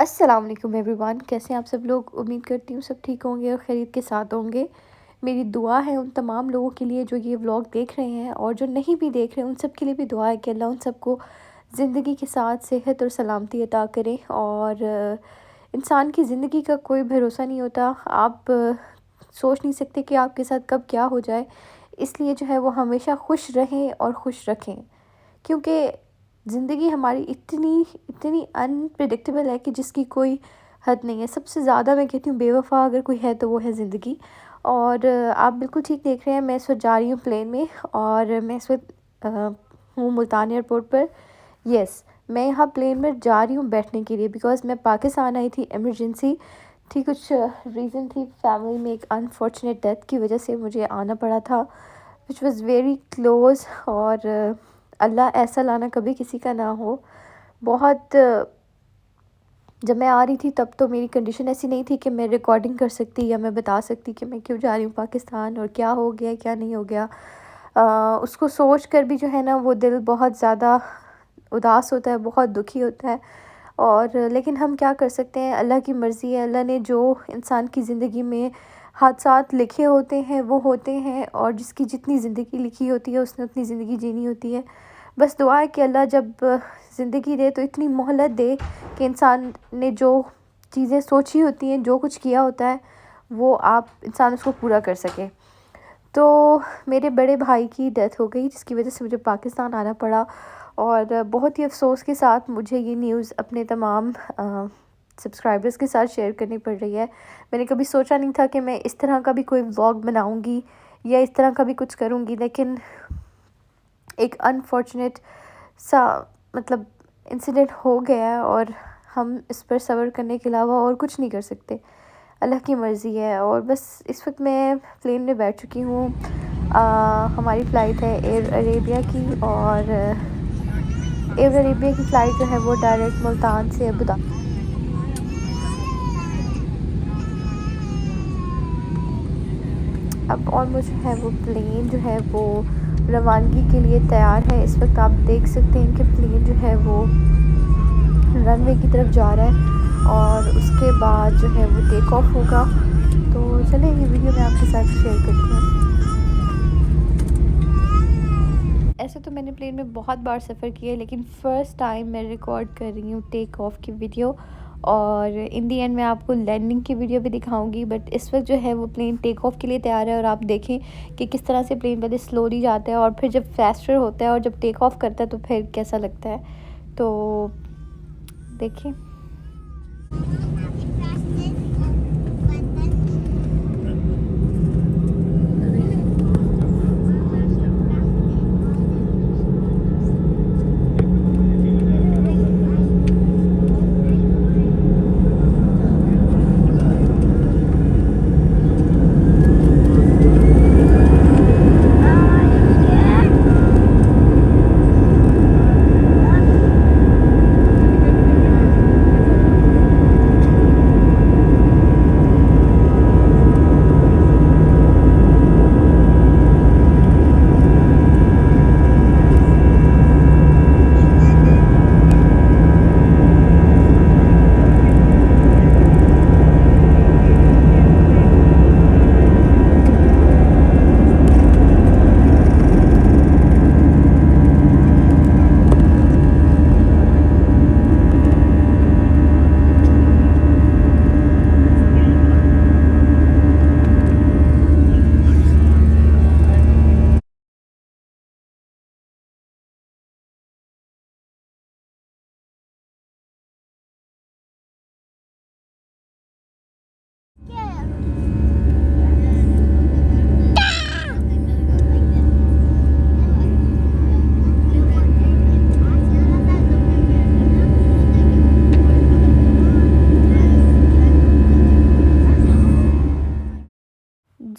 अस्सलाम वालेकुम एवरीवन, कैसे हैं आप सब लोग। उम्मीद करती हूँ सब ठीक होंगे और खैरियत के साथ होंगे। मेरी दुआ है उन तमाम लोगों के लिए जो ये व्लॉग देख रहे हैं और जो नहीं भी देख रहे हैं, उन सब के लिए भी दुआ है कि अल्लाह उन सबको ज़िंदगी के साथ सेहत और सलामती अता करें। और इंसान की ज़िंदगी का कोई भरोसा नहीं होता। आप सोच नहीं सकते कि आपके साथ कब क्या हो जाए। इसलिए जो है वो हमेशा खुश रहें और खुश रखें, क्योंकि ज़िंदगी हमारी इतनी इतनी अनप्रेडिक्टेबल है कि जिसकी कोई हद नहीं है। सबसे ज़्यादा मैं कहती हूँ बेवफ़ा अगर कोई है तो वो है ज़िंदगी। और आप बिल्कुल ठीक देख रहे हैं, मैं इस वक्त जा रही हूँ प्लेन में और मैं इस वक्त हूँ मुल्तान एयरपोर्ट पर। यस, मैं यहाँ प्लेन में जा रही हूँ बैठने के लिए, बिकॉज़ मैं पाकिस्तान आई थी इमरजेंसी थी। कुछ रीज़न थी फैमिली में, एक अनफॉर्चुनेट डेथ की वजह से मुझे आना पड़ा था, विच वॉज़ वेरी क्लोज़। और अल्लाह ऐसा लाना कभी किसी का ना हो। बहुत जब मैं आ रही थी तब तो मेरी कंडीशन ऐसी नहीं थी कि मैं रिकॉर्डिंग कर सकती या मैं बता सकती कि मैं क्यों जा रही हूँ पाकिस्तान और क्या हो गया क्या नहीं हो गया। उसको सोच कर भी जो है ना वो दिल बहुत ज़्यादा उदास होता है, बहुत दुखी होता है। और लेकिन हम क्या कर सकते हैं, अल्लाह की मर्ज़ी है। अल्लाह ने जो इंसान की ज़िंदगी में हादसात लिखे होते हैं वो होते हैं, और जिसकी जितनी ज़िंदगी लिखी होती है उसने अपनी ज़िंदगी जीनी होती है। बस दुआ है कि अल्लाह जब ज़िंदगी दे तो इतनी मोहलत दे कि इंसान ने जो चीज़ें सोची होती हैं, जो कुछ किया होता है, वो आप इंसान उसको पूरा कर सके। तो मेरे बड़े भाई की डेथ हो गई, जिसकी वजह से मुझे पाकिस्तान आना पड़ा। और बहुत ही अफ़सोस के साथ मुझे ये न्यूज़ अपने तमाम सब्सक्राइबर्स के साथ शेयर करनी पड़ रही है। मैंने कभी सोचा नहीं था कि मैं इस तरह का भी कोई व्लॉग बनाऊंगी या इस तरह का भी कुछ करूंगी, लेकिन एक अनफॉर्चुनेट सा मतलब इंसिडेंट हो गया है और हम इस पर सब्र करने के अलावा और कुछ नहीं कर सकते। अल्लाह की मर्ज़ी है। और बस इस वक्त मैं प्लेन में बैठ चुकी हूँ। हमारी फ़्लाइट है एयर अरेबिया की, और एयर अरेबिया की फ़्लाइट जो है वो डायरेक्ट मुल्तान से अबू धाबी। अब ऑलमोस्ट जो है वो प्लेन जो है वो रवानगी के लिए तैयार है। इस वक्त आप देख सकते हैं कि प्लेन जो है वो रनवे की तरफ जा रहा है और उसके बाद जो है वो टेक ऑफ होगा। तो चलिए ये वीडियो मैं आपके साथ शेयर करती हूँ। ऐसे तो मैंने प्लेन में बहुत बार सफ़र किया है, लेकिन फ़र्स्ट टाइम मैं रिकॉर्ड कर रही हूँ टेक ऑफ की वीडियो। और इन दी एंड मैं आपको लैंडिंग की वीडियो भी दिखाऊंगी। बट इस वक्त जो है वो प्लेन टेक ऑफ के लिए तैयार है, और आप देखें कि किस तरह से प्लेन पहले स्लोली जाता है और फिर जब फास्टर होता है और जब टेक ऑफ करता है तो फिर कैसा लगता है। तो देखिए।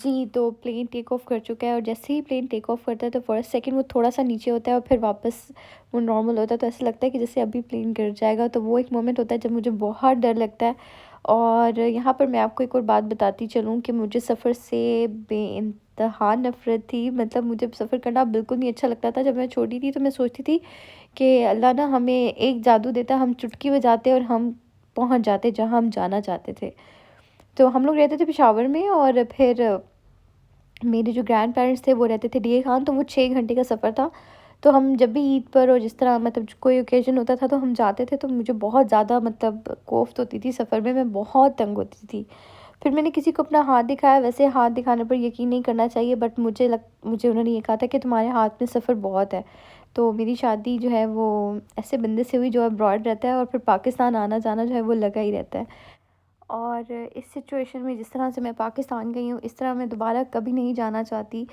जी, तो प्लेन टेक ऑफ़ कर चुका है, और जैसे ही प्लेन टेक ऑफ़ करता है तो फॉर अ सेकंड वो थोड़ा-सा नीचे होता है और फिर वापस वो नॉर्मल होता है। तो ऐसा लगता है कि जैसे अभी प्लेन गिर जाएगा। तो वो एक मोमेंट होता है जब मुझे बहुत डर लगता है। और यहाँ पर मैं आपको एक और बात बताती चलूँ कि मुझे सफ़र से बेइंतहा नफ़रत थी। मतलब मुझे सफ़र करना बिल्कुल नहीं अच्छा लगता था। जब मैं छोटी थी तो मैं सोचती थी कि अल्लाह ना हमें एक जादू देता, हम चुटकी बजाते और हम पहुंच जाते जहां हम जाना चाहते थे। तो हम लोग रहते थे पेशावर में, और फिर मेरे जो ग्रैंड पेरेंट्स थे वो रहते थे डीए खान, तो वो 6 घंटे का सफ़र था। तो हम जब भी ईद पर और जिस तरह मतलब कोई ओकेज़न होता था तो हम जाते थे, तो मुझे बहुत ज़्यादा मतलब कोफ्त होती थी सफ़र में, मैं बहुत तंग होती थी। फिर मैंने किसी को अपना हाथ दिखाया, वैसे हाथ दिखाने पर यकीन नहीं करना चाहिए, बट मुझे उन्होंने ये कहा था कि तुम्हारे हाथ में सफ़र बहुत है। तो मेरी शादी जो है वो ऐसे बंदे से हुई जो अब्रॉड रहता है, और फिर पाकिस्तान आना-जाना जो है वो लगा ही रहता है। और इस सिचुएशन में जिस तरह से मैं पाकिस्तान गई हूँ, इस तरह मैं दोबारा कभी नहीं जाना चाहती।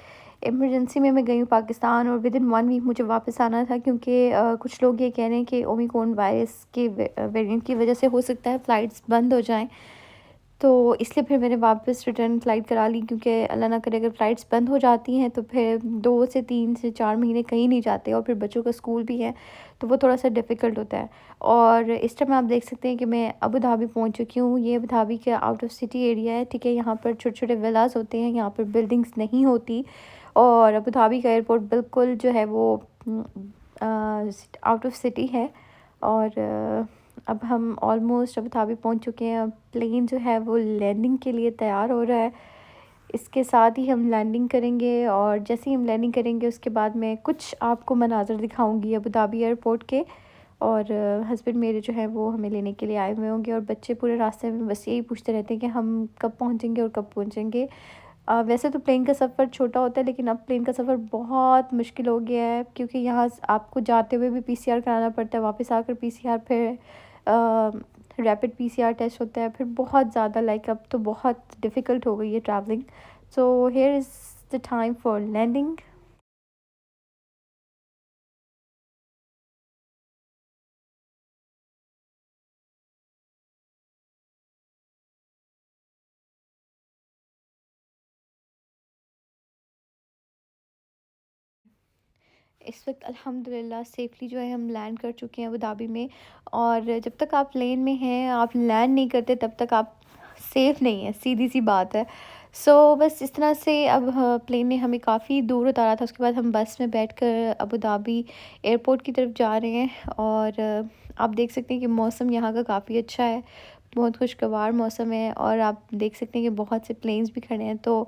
इमरजेंसी में मैं गई हूँ पाकिस्तान, और विदिन 1 वीक मुझे वापस आना था, क्योंकि कुछ लोग ये कह रहे हैं कि ओमिक्रॉन वायरस के वेरिएंट की वजह से हो सकता है फ़्लाइट्स बंद हो जाएँ। तो इसलिए फिर मैंने वापस रिटर्न फ़्लाइट करा ली, क्योंकि अल्लाह ना करे अगर फ़्लाइट्स बंद हो जाती हैं तो फिर 2 से 3 से 4 महीने कहीं नहीं जाते, और फिर बच्चों का स्कूल भी है, तो वो थोड़ा-सा डिफ़िकल्ट होता है। और इस टाइम आप देख सकते हैं कि मैं अबू धाबी पहुंच चुकी हूँ। ये अबू धाबी के आउट ऑफ सिटी एरिया है, ठीक है? यहाँ पर छोटे-छोटे विलास होते हैं, यहाँ पर बिल्डिंग्स नहीं होती, और अबू धाबी का एयरपोर्ट बिल्कुल जो है वो आउट ऑफ सिटी है। और अब हम ऑलमोस्ट अबू धाबी पहुंच चुके हैं। अब प्लेन जो है वो लैंडिंग के लिए तैयार हो रहा है। इसके साथ ही हम लैंडिंग करेंगे, और जैसे ही हम लैंडिंग करेंगे उसके बाद मैं कुछ आपको मनाज़र दिखाऊंगी अबू धाबी एयरपोर्ट के। और हस्बैंड मेरे जो है वो हमें लेने के लिए आए हुए होंगे, और बच्चे पूरे रास्ते में बस यही पूछते रहते हैं कि हम कब पहुंचेंगे और कब पहुंचेंगे। वैसे तो प्लेन का सफ़र छोटा होता है, लेकिन अब प्लेन का सफ़र बहुत मुश्किल हो गया है, क्योंकि यहाँ आपको जाते हुए भी पीसीआर कराना पड़ता है, वापस आकर पीसीआर, फिर रैपिड पीसीआर टेस्ट होता है, फिर बहुत ज़्यादा लाइक अब तो बहुत डिफ़िकल्ट हो गई है travelling. So here is the time for landing. इस वक्त अल्हम्दुलिल्लाह सेफ़ली जो है हम लैंड कर चुके हैं अबू धाबी में। और जब तक आप प्लेन में हैं, आप लैंड नहीं करते, तब तक आप सेफ़ नहीं हैं, सीधी सी बात है। सो बस इस तरह से अब प्लेन ने हमें काफ़ी दूर उतारा था, उसके बाद हम बस में बैठकर अबू धाबी एयरपोर्ट की तरफ जा रहे हैं। और आप देख सकते हैं कि मौसम यहाँ का काफ़ी अच्छा है, बहुत खुशगवार मौसम है, और आप देख सकते हैं कि बहुत से प्लेन्स भी खड़े हैं। तो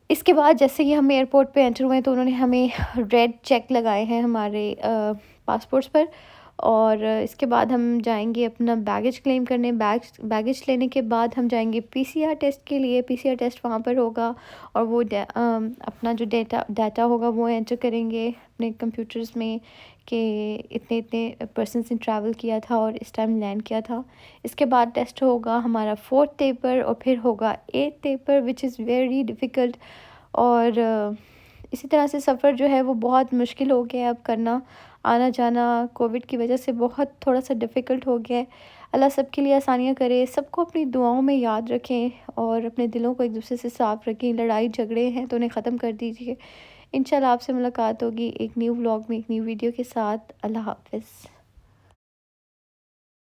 इसके बाद जैसे ही हम एयरपोर्ट पे एंटर हुए हैं, तो उन्होंने हमें रेड चेक लगाए हैं हमारे पासपोर्ट्स पर। और इसके बाद हम जाएंगे अपना बैगेज क्लेम करने। बैगेज लेने के बाद हम जाएंगे पीसीआर टेस्ट के लिए। पीसीआर टेस्ट वहाँ पर होगा, और वो अपना जो डाटा होगा वो एंटर करेंगे अपने कंप्यूटर्स में, कि इतने इतने पर्सनस ने ट्रैवल किया था और इस टाइम लैंड किया था। इसके बाद टेस्ट होगा हमारा 4th पेपर, और फिर होगा 8th paper, which is very difficult. और इसी तरह से सफ़र जो है वो बहुत मुश्किल हो गया है अब करना। आना जाना कोविड की वजह से बहुत थोड़ा-सा डिफ़िकल्ट हो गया है। अल्लाह सबके लिए आसानियाँ करे, सबको अपनी दुआओं में याद रखें, और अपने दिलों को एक-दूसरे से साफ़ रखें। लड़ाई झगड़े हैं तो उन्हें ख़त्म कर दीजिए। इंशाल्लाह आपसे मुलाकात होगी एक न्यू व्लॉग में, एक न्यू वीडियो के साथ। अल्लाह हाफ़िज़।